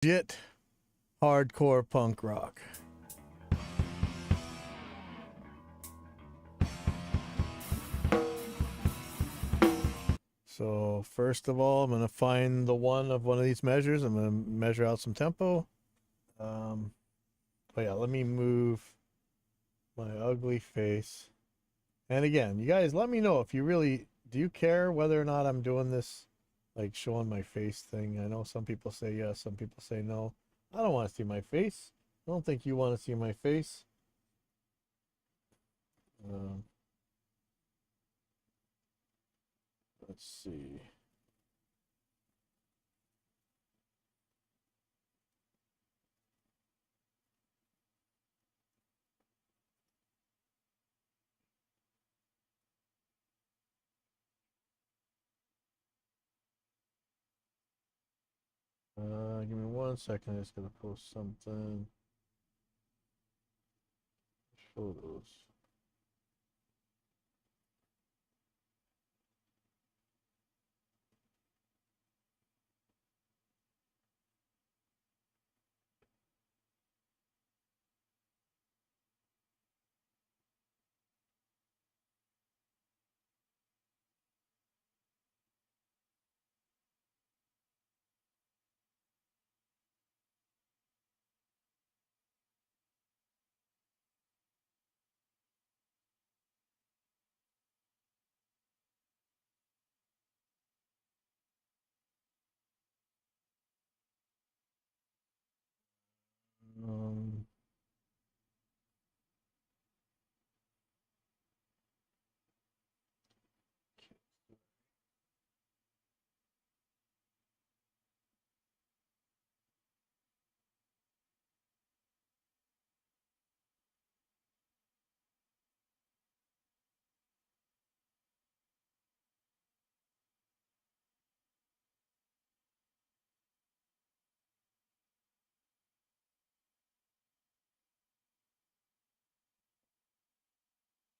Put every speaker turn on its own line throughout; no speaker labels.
legit hardcore punk rock. So first of all, I'm going to find the one of these measures. I'm going to measure out some tempo. But yeah, let me move my ugly face. And again, you guys, let me know if you really, do you care whether or not I'm doing this, like showing my face thing? I know some people say yes, some people say no. I don't want to see my face. I don't think you want to see my face. Um, let's see. Give me 1 second. I just gotta post something. Photos. Um,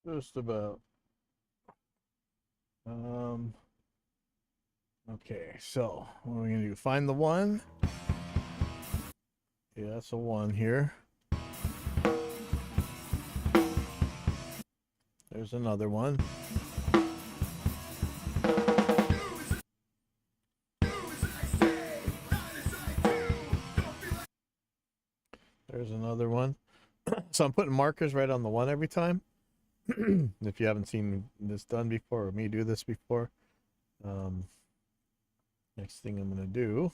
just about. Um, okay, so what are we gonna do? Find the one. Yeah, that's a one here. There's another one. There's another one. So I'm putting markers right on the one every time. If you haven't seen this done before or me do this before, um, next thing I'm gonna do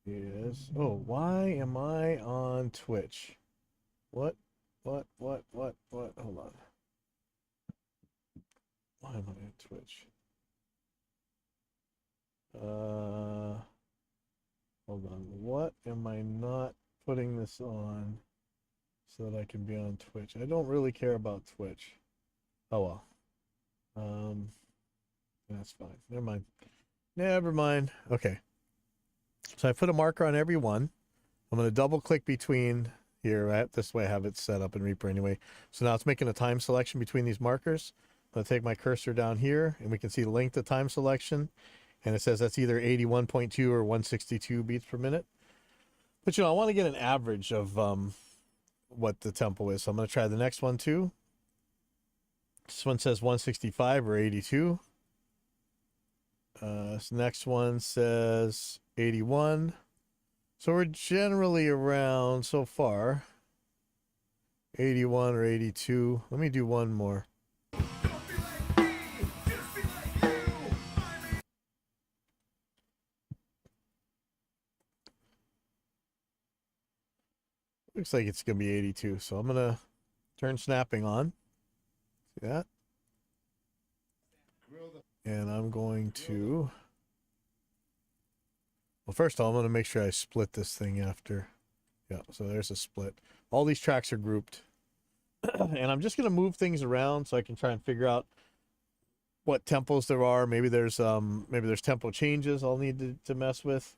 is, oh, why am I on Twitch? What? What? Hold on. Why am I on Twitch? Hold on. What am I not putting this on so that I can be on Twitch? I don't really care about Twitch. Oh well. Um, that's fine. Never mind. Never mind. Okay. So I put a marker on every one. I'm going to double click between here, right? This way I have it set up in Reaper anyway. So now it's making a time selection between these markers. I'm going to take my cursor down here and we can see the length of time selection. And it says that's either 81.2 or 162 beats per minute. But I want to get an average of what the tempo is. So I'm going to try the next one too. This one says 165 or 82. This next one says 81. So we're generally around, so far, 81 or 82. Let me do one more. Looks like it's going to be 82. So I'm going to turn snapping on. See that? And I'm going to... Well, first of all, I'm going to make sure I split this thing after. Yeah, so there's a split. All these tracks are grouped. And I'm just going to move things around so I can try and figure out what tempos there are. Maybe there's tempo changes I'll need to mess with.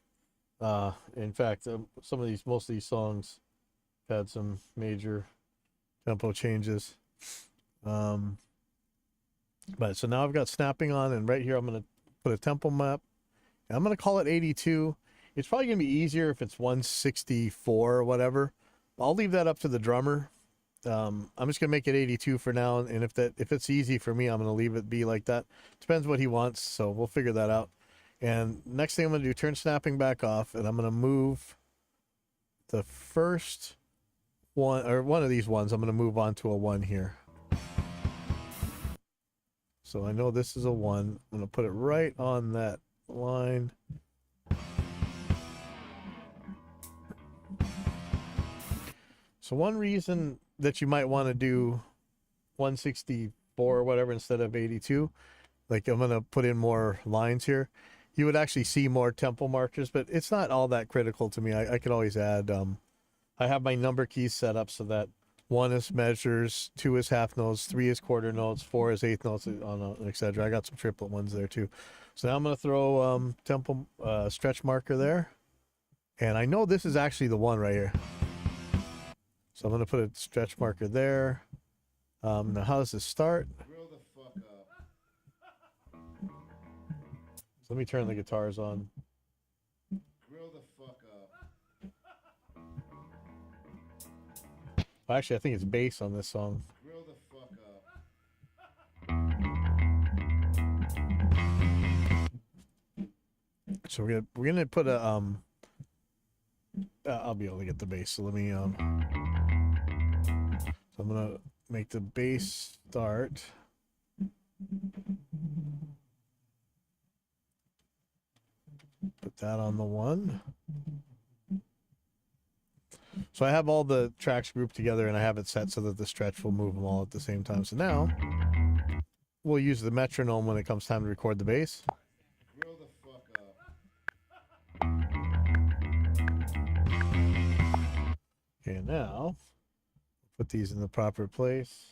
In fact, most of these songs had some major tempo changes. But so now I've got snapping on, and right here I'm going to put a tempo map. And I'm going to call it 82. It's probably going to be easier if it's 164 or whatever. I'll leave that up to the drummer. I'm just gonna make it 82 for now, and if it's easy for me, I'm gonna leave it be like that. Depends what he wants, so we'll figure that out. And next thing I'm gonna do, turn snapping back off, and I'm gonna move the first one, or one of these ones. I'm gonna move on to a 1 here. So I know this is a 1. I'm gonna put it right on that line. So one reason that you might want to do 164 or whatever instead of 82, like I'm going to put in more lines here, you would actually see more tempo markers, but it's not all that critical to me. I could always add, I have my number keys set up so that 1 is measures, 2 is half notes, 3 is quarter notes, 4 is eighth notes, etc. I got some triplet ones there too. So now I'm going to throw tempo stretch marker there. And I know this is actually the 1 right here. So I'm going to put a stretch marker there. Now, how does this start?
Grill the fuck up.
So let me turn the guitars on.
Grill the fuck up.
Actually, I think it's bass on this song.
Grill the fuck up.
So we're gonna put a I'll be able to get the bass. So let me so I'm gonna make the bass start. Put that on the 1. So I have all the tracks grouped together and I have it set so that the stretch will move them all at the same time. So now we'll use the metronome when it comes time to record the bass.
Grill the fuck up.
Okay, now put these in the proper place.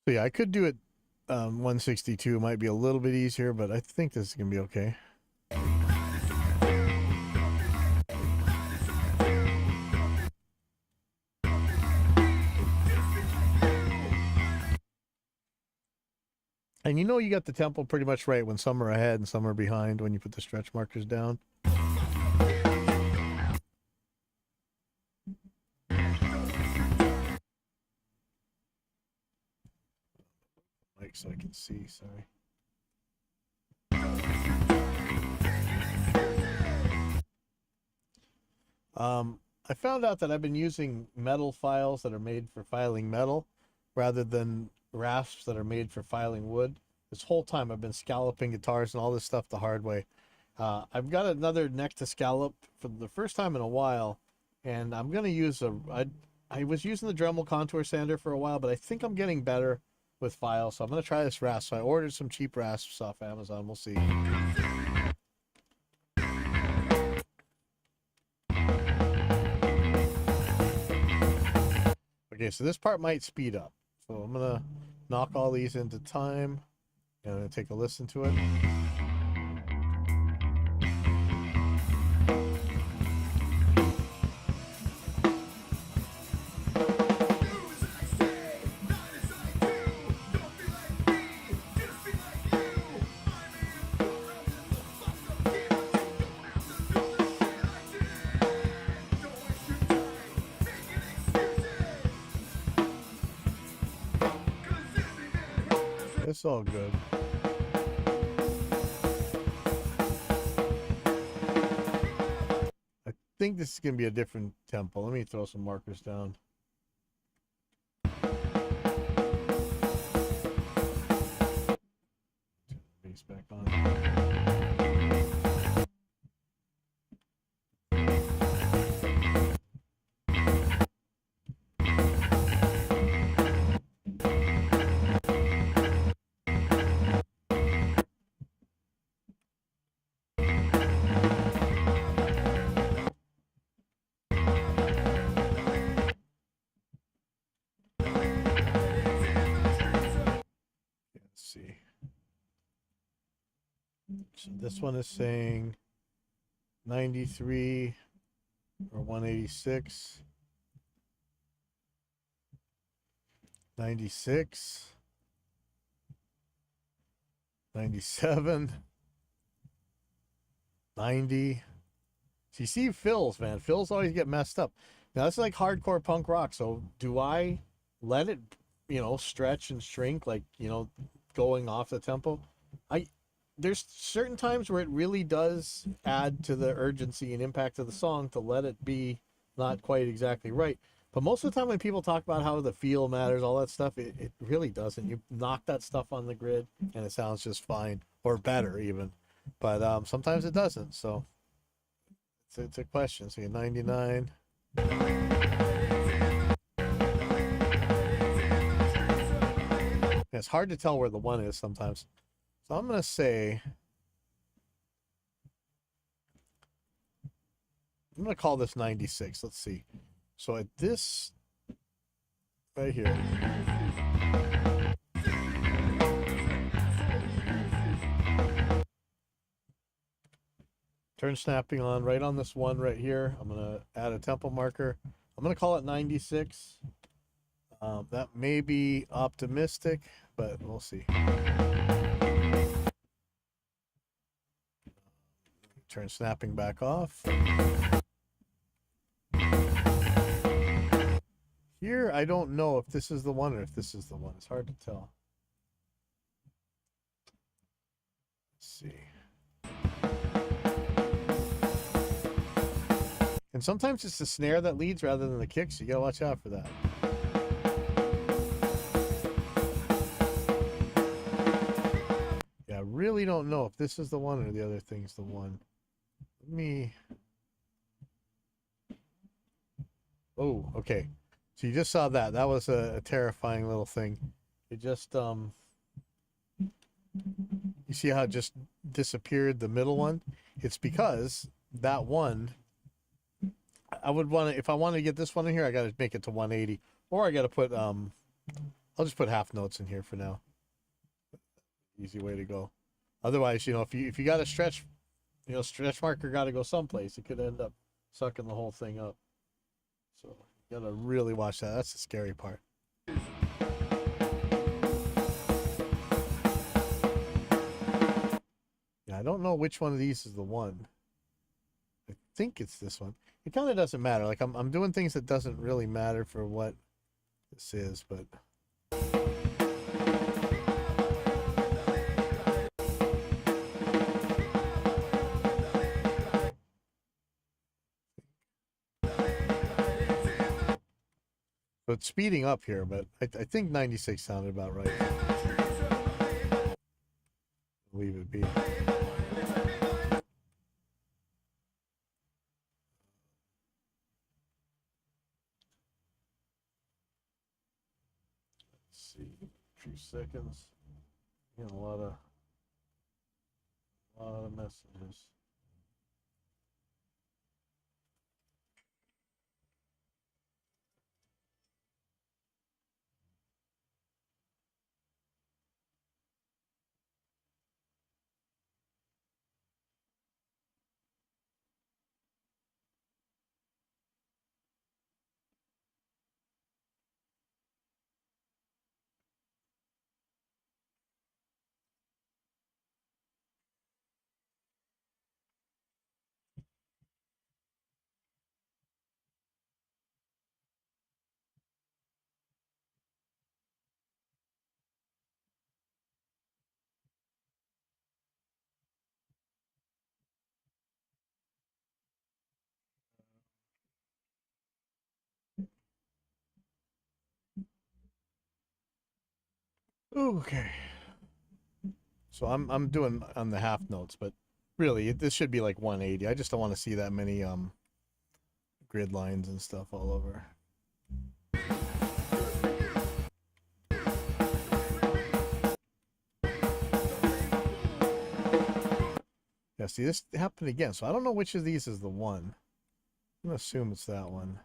So yeah, I could do it 162. Might be a little bit easier, but I think this is gonna be okay. And you know you got the tempo pretty much right when some are ahead and some are behind when you put the stretch markers down. Like so I can see, sorry. I found out that I've been using metal files that are made for filing metal rather than rasps that are made for filing wood. This whole time I've been scalloping guitars and all this stuff the hard way. I've got another neck to scallop for the first time in a while, and I'm going to use I was using the Dremel contour sander for a while, but I think I'm getting better with files, so I'm going to try this rasp. So I ordered some cheap rasps off Amazon. We'll see. Okay, so this part might speed up. So I'm going to knock all these into time. And I'm going to take a listen to it. It's all good. I think this is going to be a different tempo. Let me throw some markers down. Turn the bass back on. So this one is saying 93 or 186. 96. 97. 90. So you see fills, man. Fills always get messed up. Now that's like hardcore punk rock. So do I let it, stretch and shrink, like, going off the tempo? There's certain times where it really does add to the urgency and impact of the song to let it be not quite exactly right. But most of the time when people talk about how the feel matters, all that stuff, it really doesn't. You knock that stuff on the grid and it sounds just fine or better even. But sometimes it doesn't. So it's a question. So you're 99. It's hard to tell where the one is sometimes. So I'm going to say, I'm going to call this 96. Let's see. So at this right here. Turn snapping on right on this one right here. I'm going to add a tempo marker. I'm going to call it 96. That may be optimistic, but we'll see. Turn snapping back off. Here, I don't know if this is the one or if this is the one. It's hard to tell. Let's see. And sometimes it's the snare that leads rather than the kick, so you gotta watch out for that. Yeah, I really don't know if this is the one or the other thing's the one. Let me... Oh, okay. So you just saw that. That was a terrifying little thing. It just, you see how it just disappeared, the middle one? It's because that one, I would want to, if I want to get this one in here, I got to make it to 180. Or I got to put, I'll just put half notes in here for now. Easy way to go. Otherwise, if you got to stretch, stretch marker got to go someplace. It could end up sucking the whole thing up. So you got to really watch that. That's the scary part. Yeah, I don't know which one of these is the one. I think it's this one. It kind of doesn't matter. Like I'm doing things that doesn't really matter for what this is, but so it's speeding up here, but I think 96 sounded about right. Leave it be. Let's see, 2 seconds. A lot of messages. Okay. So I'm doing on the half notes, but really this should be like 180. I just don't want to see that many grid lines and stuff all over. Yeah, see this happened again. So I don't know which of these is the one. I'm gonna assume it's that one.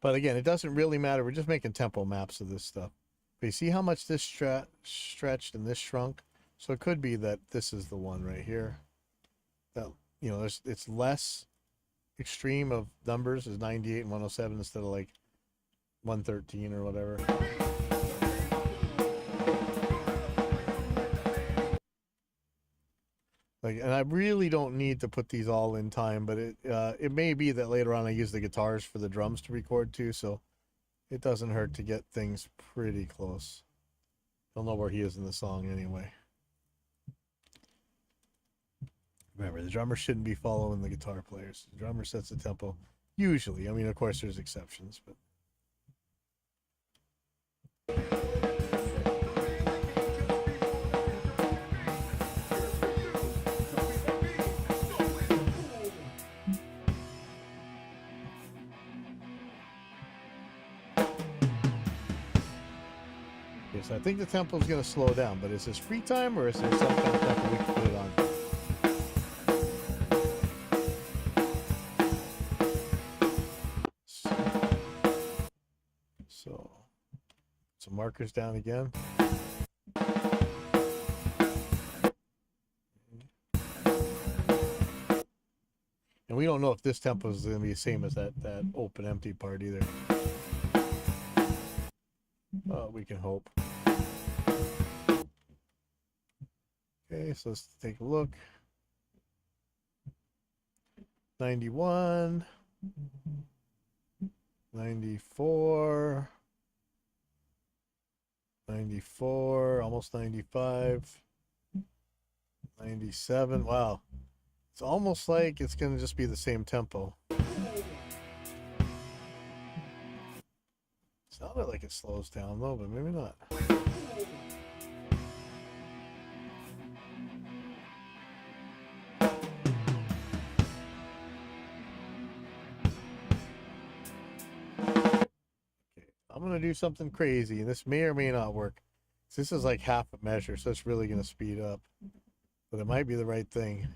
But again, it doesn't really matter. We're just making tempo maps of this stuff. But you see how much this stretched and this shrunk? So it could be that this is the one right here. That, you know, it's less extreme of numbers is 98 and 107 instead of like 113 or whatever. Like, and I really don't need to put these all in time, but it may be that later on I use the guitars for the drums to record too, so it doesn't hurt to get things pretty close. He'll know where he is in the song anyway. Remember, the drummer shouldn't be following the guitar players. The drummer sets the tempo. Usually. I mean, of course, there's exceptions, but. Okay, so I think the tempo is going to slow down, but is this free time or is there some kind of tempo we can put it on? So, some markers down again. And we don't know if this tempo is going to be the same as that open empty part either. We can hope. Okay, so let's take a look. 91, 94, 94, almost 95, 97. Wow. It's almost like it's going to just be the same tempo. Sounded like it slows down though, but maybe not. Okay, I'm gonna do something crazy, and this may or may not work. This is like half a measure, so it's really gonna speed up. But it might be the right thing.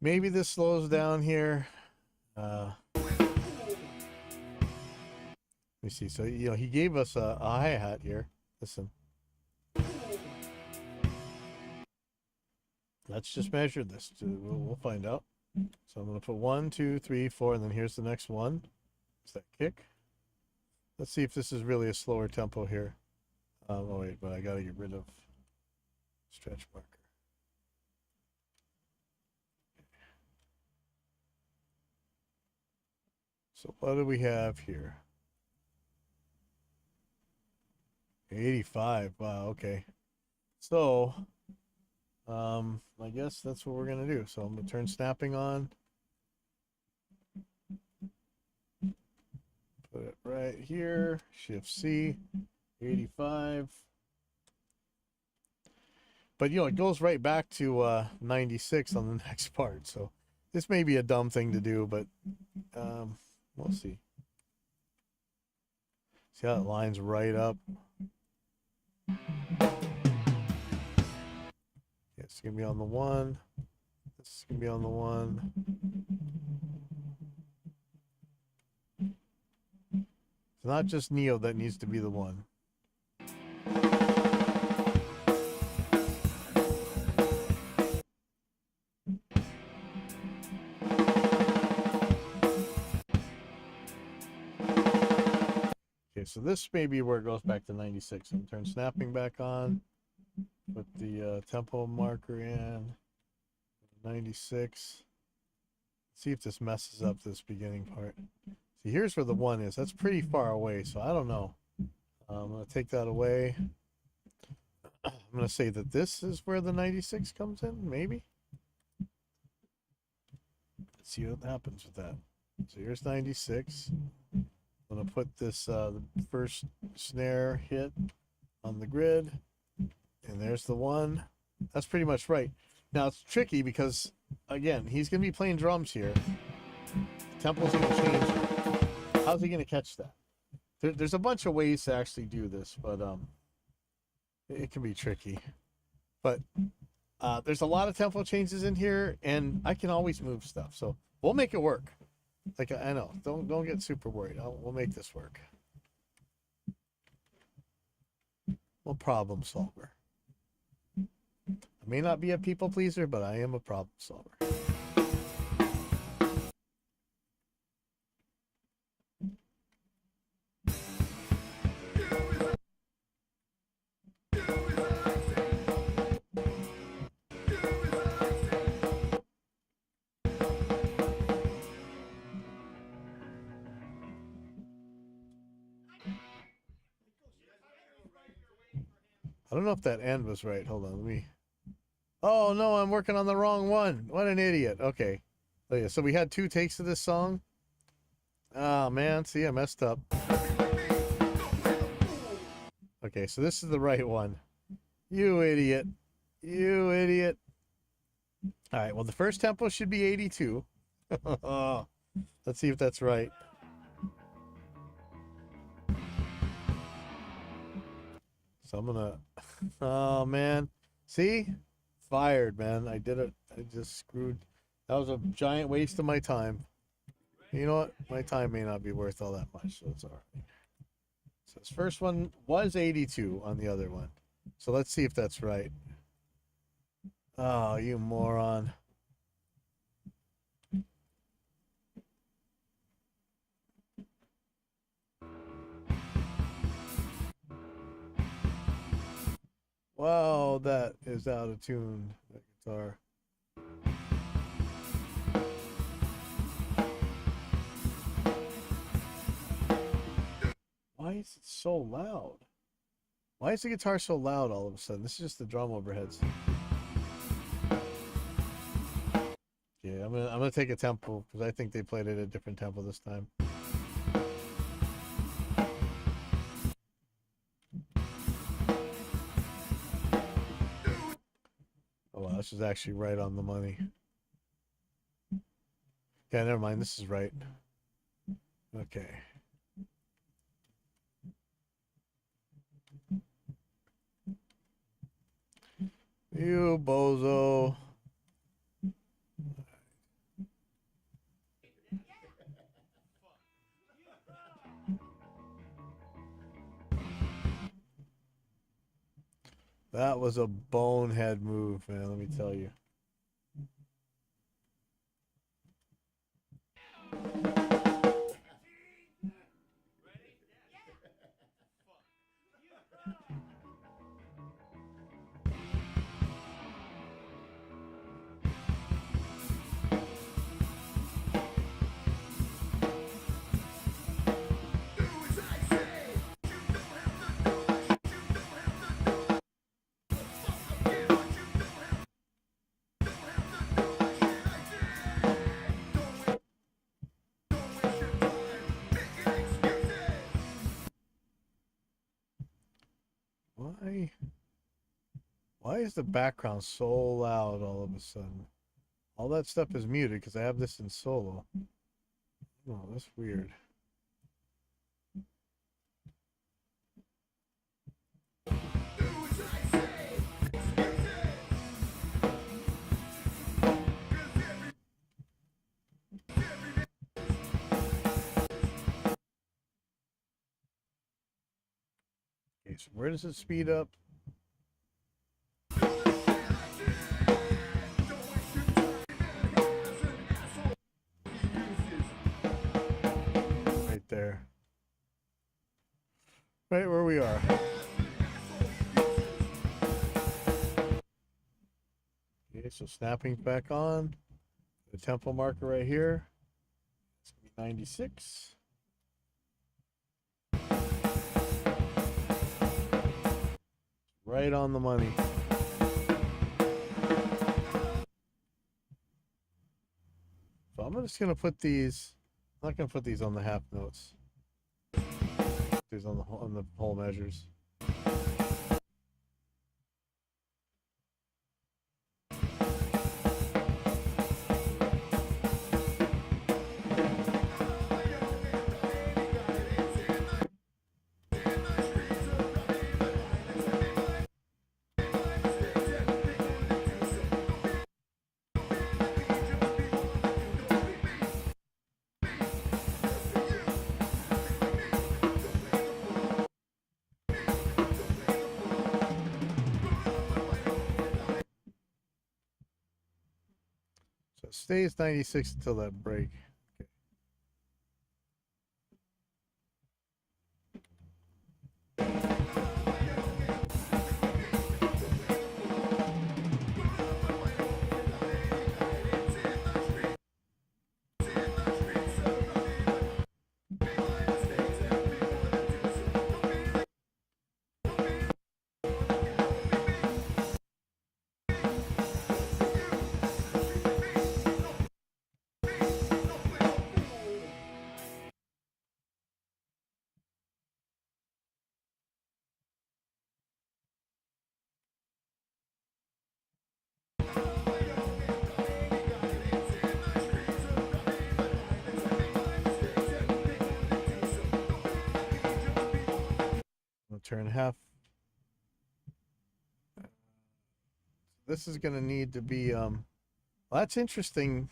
Maybe this slows down here. Let me see. So, you know, he gave us a hi-hat here. Listen. Let's just measure this. We'll find out. So I'm going to put 1, 2, 3, 4, and then here's the next one. Is that kick? Let's see if this is really a slower tempo here. Oh, wait, but I got to get rid of stretch marker. So what do we have here? 85. Wow, okay. So, I guess that's what we're going to do. So I'm going to turn snapping on. Put it right here. Shift C. 85. But, you know, it goes right back to 96 on the next part. So this may be a dumb thing to do, but we'll see. See how it lines right up? It's going to be on the 1. This is going to be on the 1. It's not just Neo that needs to be the 1. Okay, so this may be where it goes back to 96. And turn snapping back on. Put the tempo marker in. 96. See if this messes up this beginning part. See, here's where the 1 is. That's pretty far away, so I don't know. I'm going to take that away. I'm going to say that this is where the 96 comes in, maybe. Let's see what happens with that. So here's 96. I'm going to put this the first snare hit on the grid. And there's the 1. That's pretty much right. Now, it's tricky because, again, he's going to be playing drums here. tempo's going to change. How's he going to catch that? There's a bunch of ways to actually do this, but it can be tricky. But there's a lot of tempo changes in here, and I can always move stuff, so we'll make it work. Like, I know, don't get super worried. We'll make this work. We'll problem solver. I may not be a people pleaser, but I am a problem solver. I don't know if that end was right. Hold on, let me. Oh no, I'm working on the wrong one. What an idiot. Okay. Oh, yeah. So we had 2 takes of this song. Oh man, see, I messed up. Okay, so this is the right one. You idiot. You idiot. All right, well, the first tempo should be 82. Let's see if that's right. So I'm gonna, oh man, see, fired, man. I did it. I just screwed. That was a giant waste of my time. You know what? My time may not be worth all that much, so it's all right. So this first one was 82 on the other one. So let's see if that's right. Oh, you moron. Wow, that is out of tune, that guitar. Why is it so loud? Why is the guitar so loud all of a sudden? This is just the drum overheads. Yeah, I'm gonna take a tempo because I think they played it at a different tempo this time. Oh wow, this is actually right on the money. Yeah, never mind. This is right. Okay. You bozo. That was a bonehead move, man, let me tell you. Why is the background so loud all of a sudden? All that stuff is muted because I have this in solo. Oh, that's weird. Okay, so where does it speed up? Right there. Right where we are. Okay, so snapping's back on. The tempo marker right here. It's gonna be 96. Right on the money. So I'm just gonna put these. I'm not gonna put these on the half notes. These on the whole measures. stays 96 until that break. Okay. I'll turn half. This is going to need to be, well, that's interesting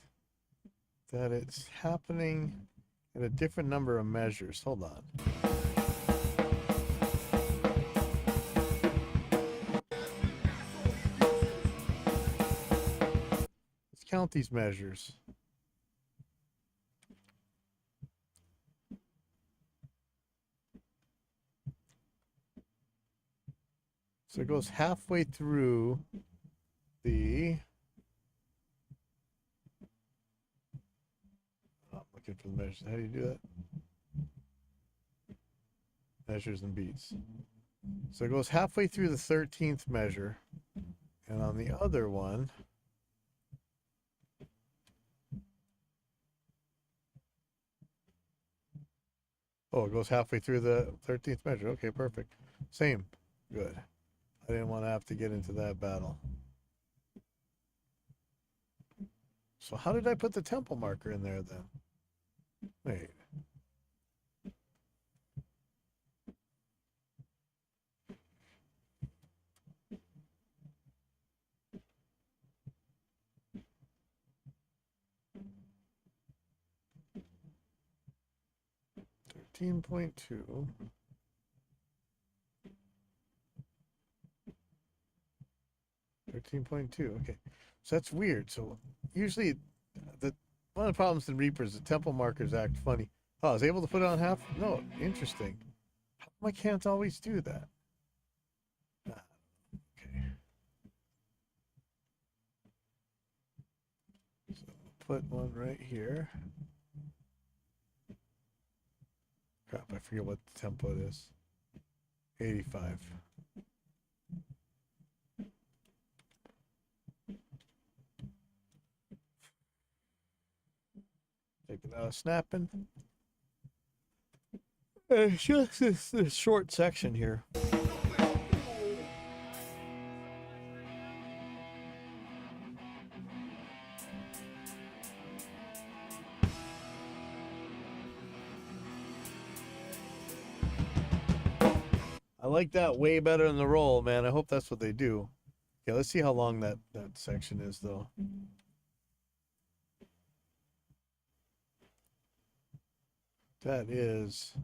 that it's happening at a different number of measures. Hold on. Let's count these measures. So it goes halfway through the, I'm looking for the measures. How do you do that? Measures and beats. So it goes halfway through the 13th measure. And on the other one, oh, it goes halfway through the 13th measure. Okay, perfect. Same. Good. I didn't want to have to get into that battle. So how did I put the tempo marker in there then? Wait. .2. 13.2. Okay, so that's weird. So usually, one of the problems in Reapers, the tempo markers act funny. Oh, I was able to put it on half. No, interesting. How come I can't always do that? Okay. So put one right here. Crap, I forget what the tempo it is. 85. Take it out of snapping. It's just this short section here. I like that way better than the roll, man. I hope that's what they do. Okay, let's see how long that section is, though. That is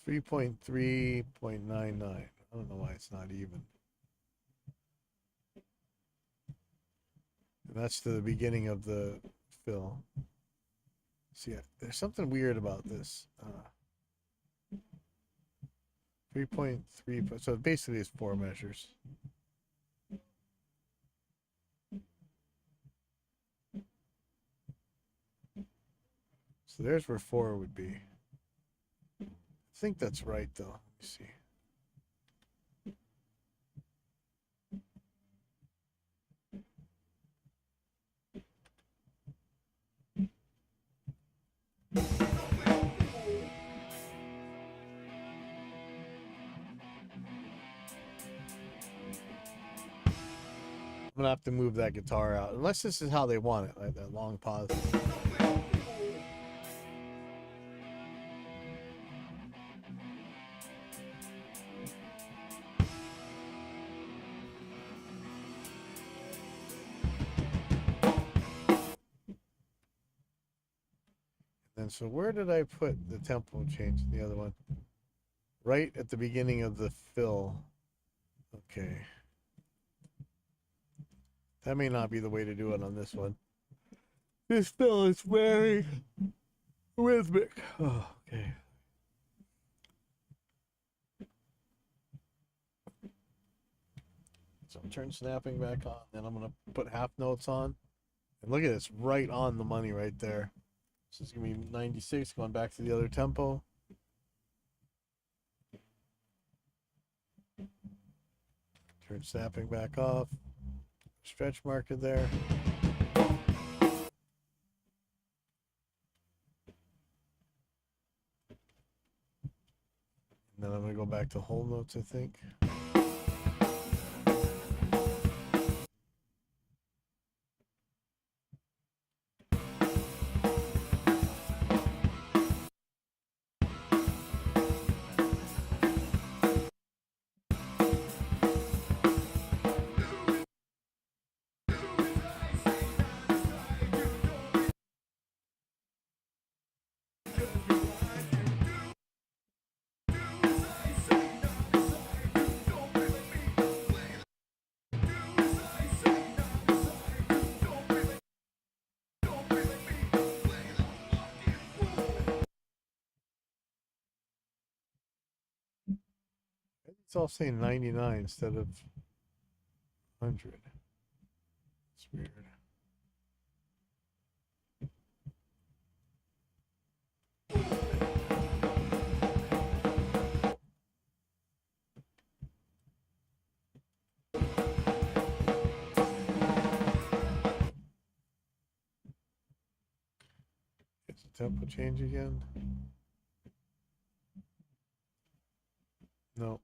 3.3.99. I don't know why it's not even. And that's the beginning of the fill. See, there's something weird about this. 3.3, so basically it's 4 measures. So there's where 4 would be. I think that's right, though. Let me see. I'm gonna have to move that guitar out, unless this is how they want it, like that long pause. And so where did I put the tempo change in the other one? Right at the beginning of the fill. Okay. That may not be the way to do it on this one. This still is very rhythmic. Oh, okay. So turn snapping back on. Then I'm going to put half notes on. And look at this, right on the money right there. So it's going to be 96, going back to the other tempo. Turn snapping back off. Stretch marker there. And then I'm going to go back to whole notes, I think. It's all saying 99 instead of 100. It's weird. Is the tempo change again? No.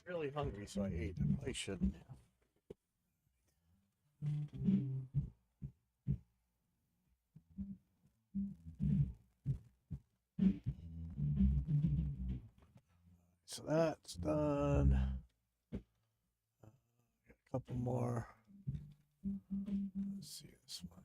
Really hungry, so I ate. I probably shouldn't have. So that's done. Got a couple more. Let's see this one.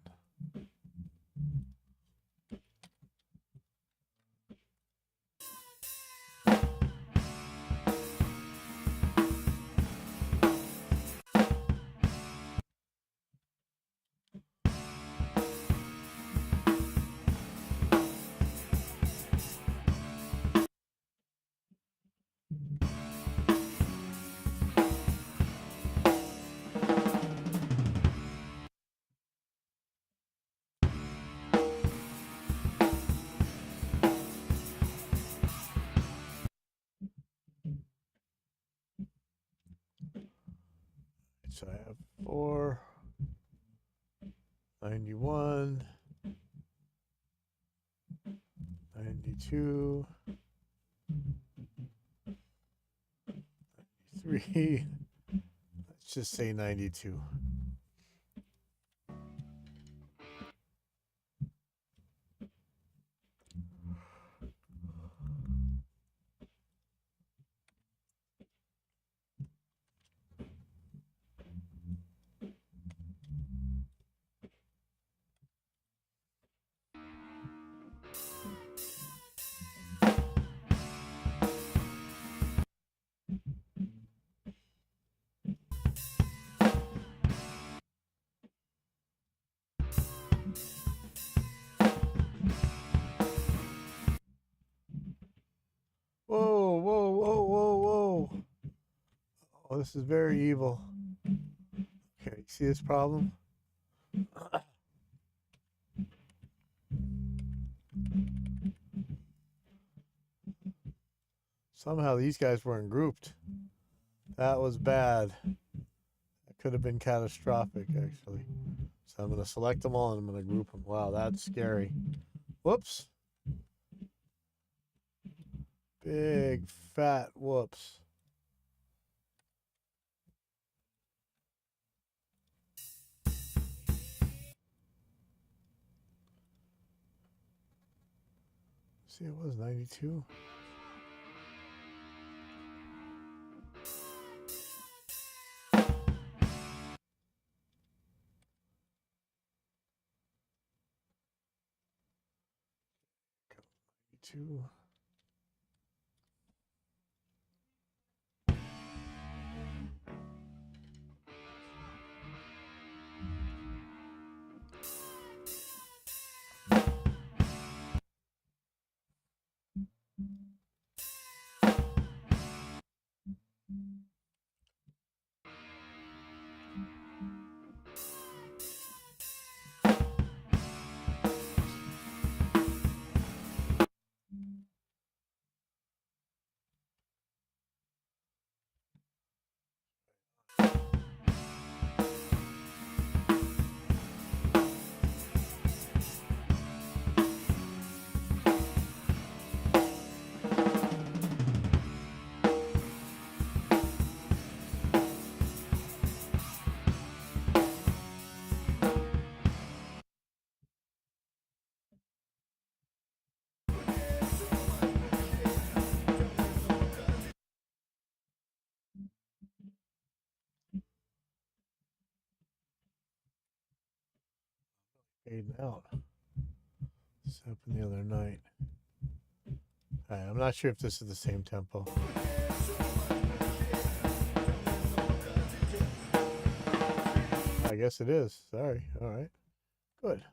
So I have 4, 91, 92, 93. Let's just say 92. This is very evil. Okay, see this problem? Somehow these guys weren't grouped. That was bad. That could have been catastrophic, actually. So I'm going to select them all and I'm going to group them. Wow, that's scary. Whoops. Big fat whoops. See, it was 92. Two. Fading out. This happened the other night. Alright, I'm not sure if this is the same tempo. I guess it is. Sorry. Alright. Good.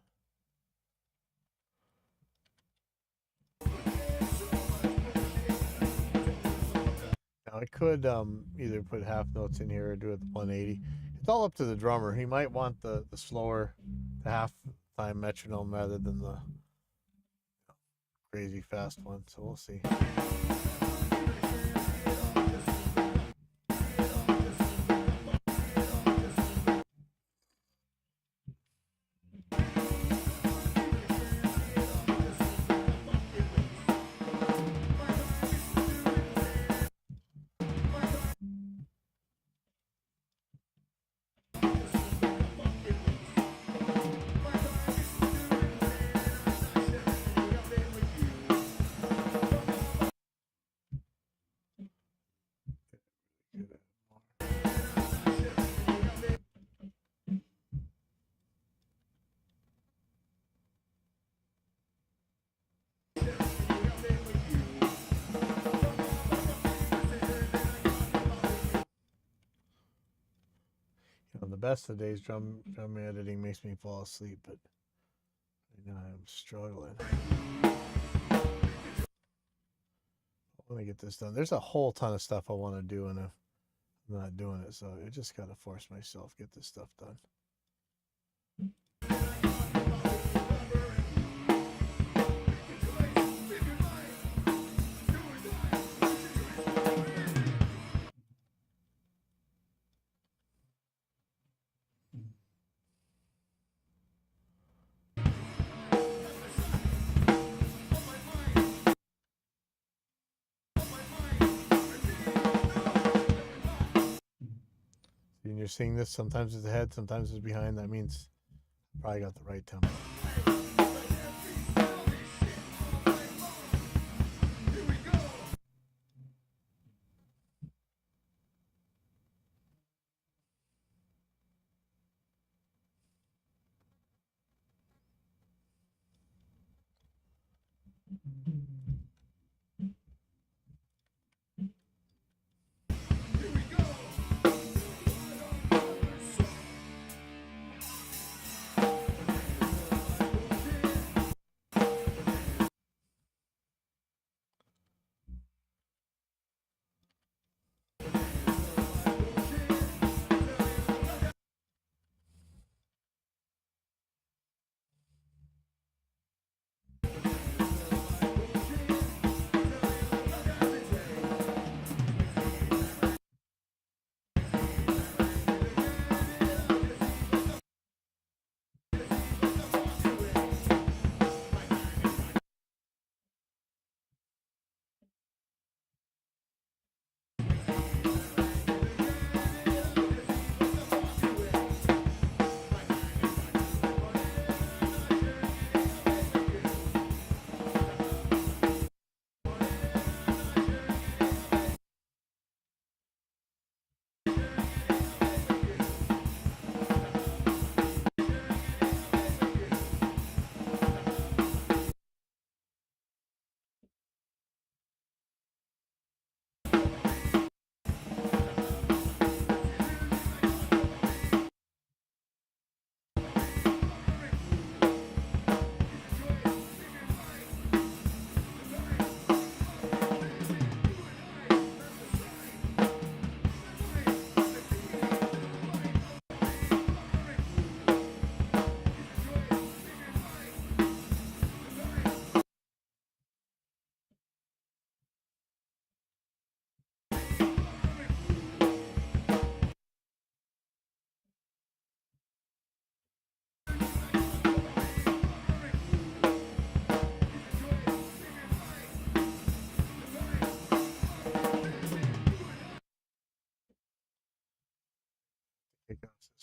Now I could either put half notes in here or do it at 180. It's all up to the drummer. He might want the slower, the half time metronome rather than the crazy fast one. So we'll see. The best of days drum editing makes me fall asleep, but right now I'm struggling. I want to get this done. There's a whole ton of stuff I want to do, and I'm not doing it, so I just got to force myself get this stuff done. And you're seeing this, sometimes it's ahead, sometimes it's behind. That means I probably got the right tempo.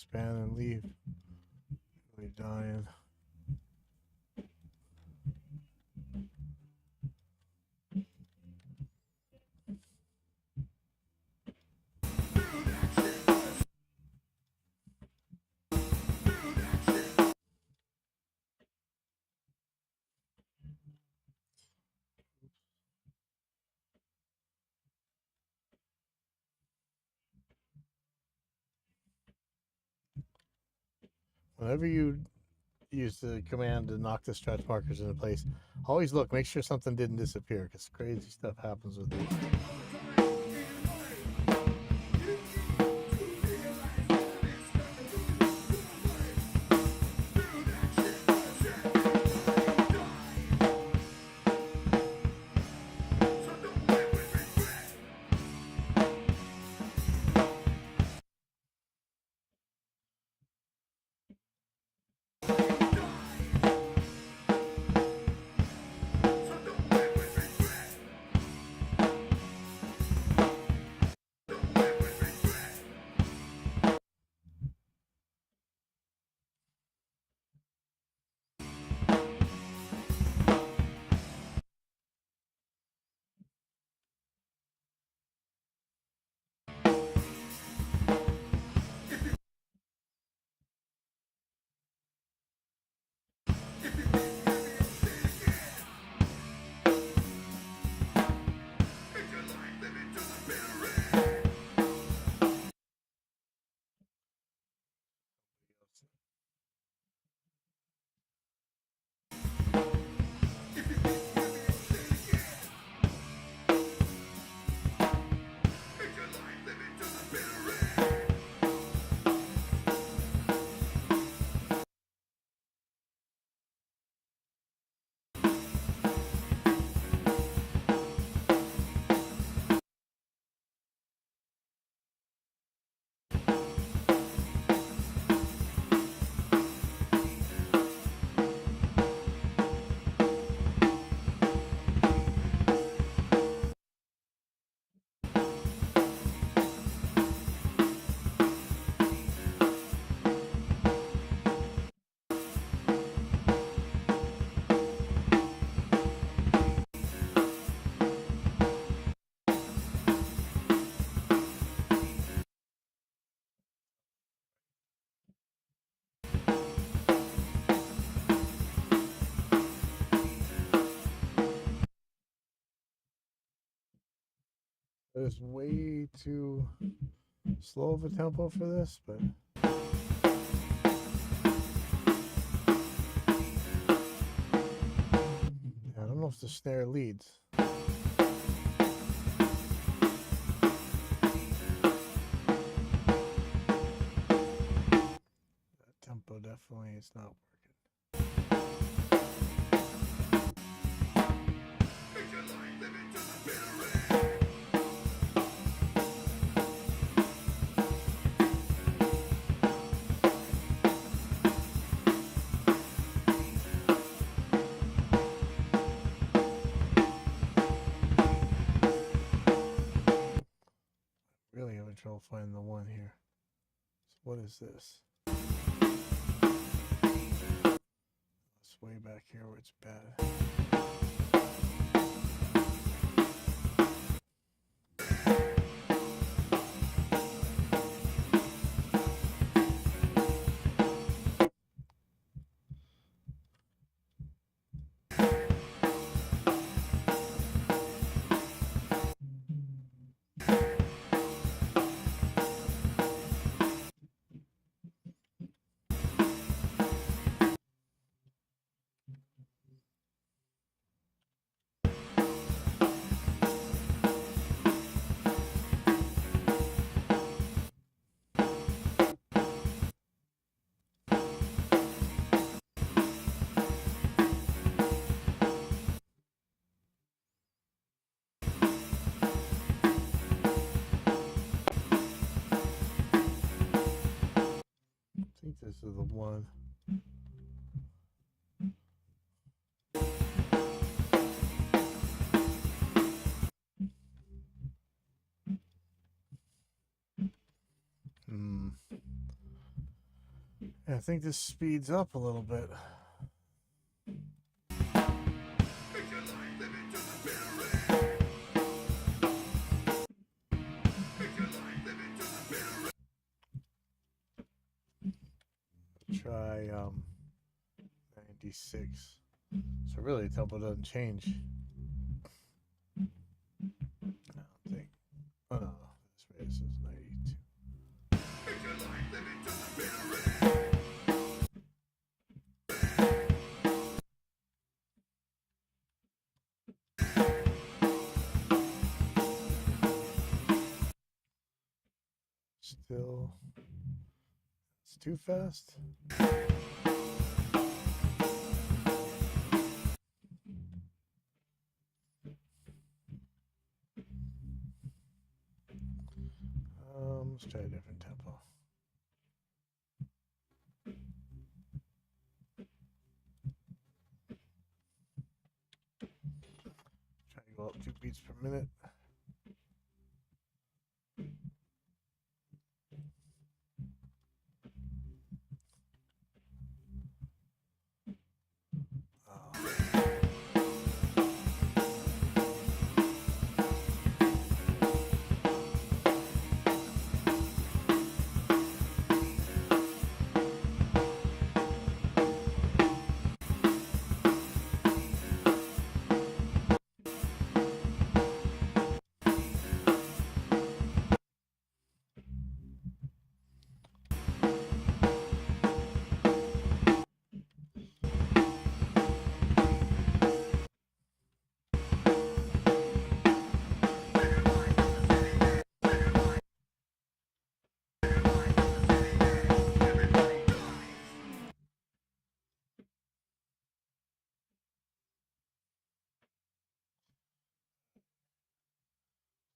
Expand and leave. Really dying. Whenever you use the command to knock the stretch markers into place, always look, make sure something didn't disappear, because crazy stuff happens with these. It's way too slow of a tempo for this, but I don't know if the snare leads. That tempo definitely is not working. Really having trouble finding the one here. So what is this? It's way back here where it's bad. I think this is the one. I think this speeds up a little bit. Try 96. So really tempo doesn't change. I don't think. Oh no, this is 92. Still, it's too fast. Let's try a different tempo. Try to go up 2 beats per minute.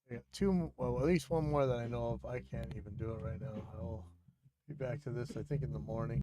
I got two, well, at least one more that I know of. I can't even do it right now. I'll be back to this, I think, in the morning.